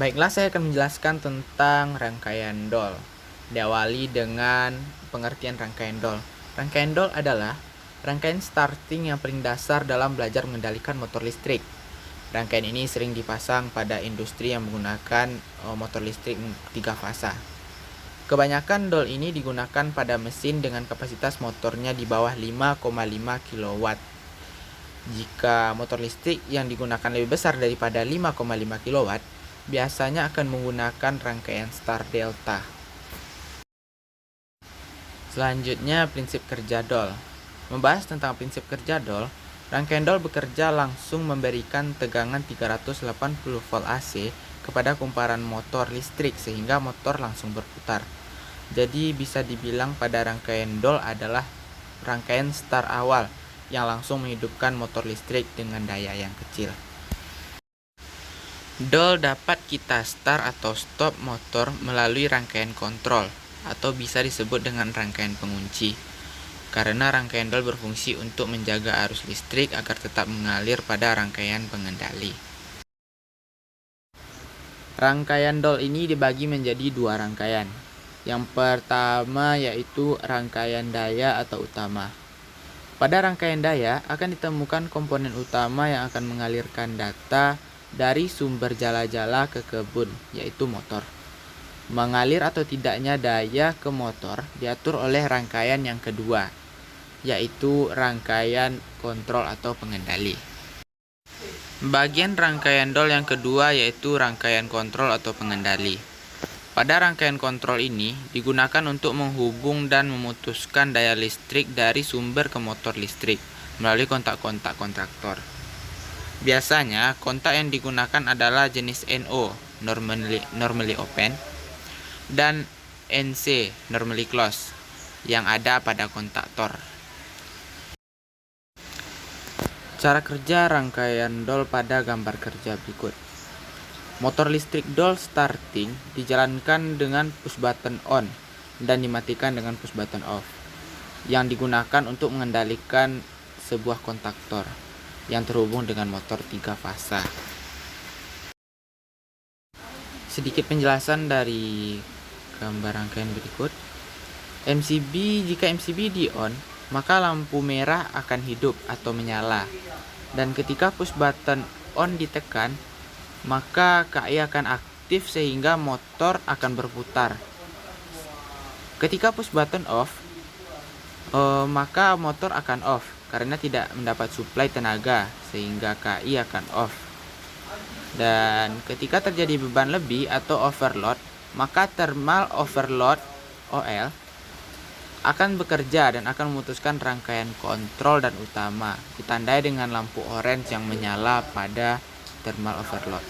Baiklah, saya akan menjelaskan tentang rangkaian dol. Diawali dengan pengertian rangkaian dol. Rangkaian dol adalah rangkaian starting yang paling dasar dalam belajar mengendalikan motor listrik. Rangkaian ini sering dipasang pada industri yang menggunakan motor listrik 3 fasa. Kebanyakan dol ini digunakan pada mesin dengan kapasitas motornya di bawah 5,5 kW. Jika motor listrik yang digunakan lebih besar daripada 5,5 kW, biasanya akan menggunakan rangkaian star delta. Selanjutnya, prinsip kerja dol. Membahas tentang prinsip kerja dol, rangkaian dol bekerja langsung memberikan tegangan 380 volt AC kepada kumparan motor listrik sehingga motor langsung berputar. Jadi bisa dibilang pada rangkaian dol adalah rangkaian star awal yang langsung menghidupkan motor listrik dengan daya yang kecil. Dol dapat kita start atau stop motor melalui rangkaian kontrol atau bisa disebut dengan rangkaian pengunci. Karena rangkaian dol berfungsi untuk menjaga arus listrik agar tetap mengalir pada rangkaian pengendali. Rangkaian dol ini dibagi menjadi 2 rangkaian. Yang pertama yaitu rangkaian daya atau utama. Pada rangkaian daya akan ditemukan komponen utama yang akan mengalirkan data dari sumber jala-jala ke kebun, yaitu motor. Mengalir atau tidaknya daya ke motor diatur oleh rangkaian yang kedua, yaitu rangkaian kontrol atau pengendali. Bagian rangkaian dol yang kedua yaitu rangkaian kontrol atau pengendali. Pada rangkaian kontrol ini digunakan untuk menghubung dan memutuskan daya listrik dari sumber ke motor listrik melalui kontak-kontak kontaktor. Biasanya kontak yang digunakan adalah jenis NO, normally open, dan NC, normally closed, yang ada pada kontaktor. Cara kerja rangkaian dol pada gambar kerja berikut. Motor listrik dol starting dijalankan dengan push button on dan dimatikan dengan push button off, yang digunakan untuk mengendalikan sebuah kontaktor yang terhubung dengan motor 3 fasa. Sedikit penjelasan dari gambar rangkaian berikut. Jika MCB di on, maka lampu merah akan hidup atau menyala. Dan ketika push button on ditekan, maka KI akan aktif sehingga motor akan berputar. Ketika push button off, maka motor akan off karena tidak mendapat suplai tenaga sehingga KI akan off. Dan ketika terjadi beban lebih atau overload, maka thermal overload OL akan bekerja dan akan memutuskan rangkaian kontrol dan utama, ditandai dengan lampu orange yang menyala pada thermal overload.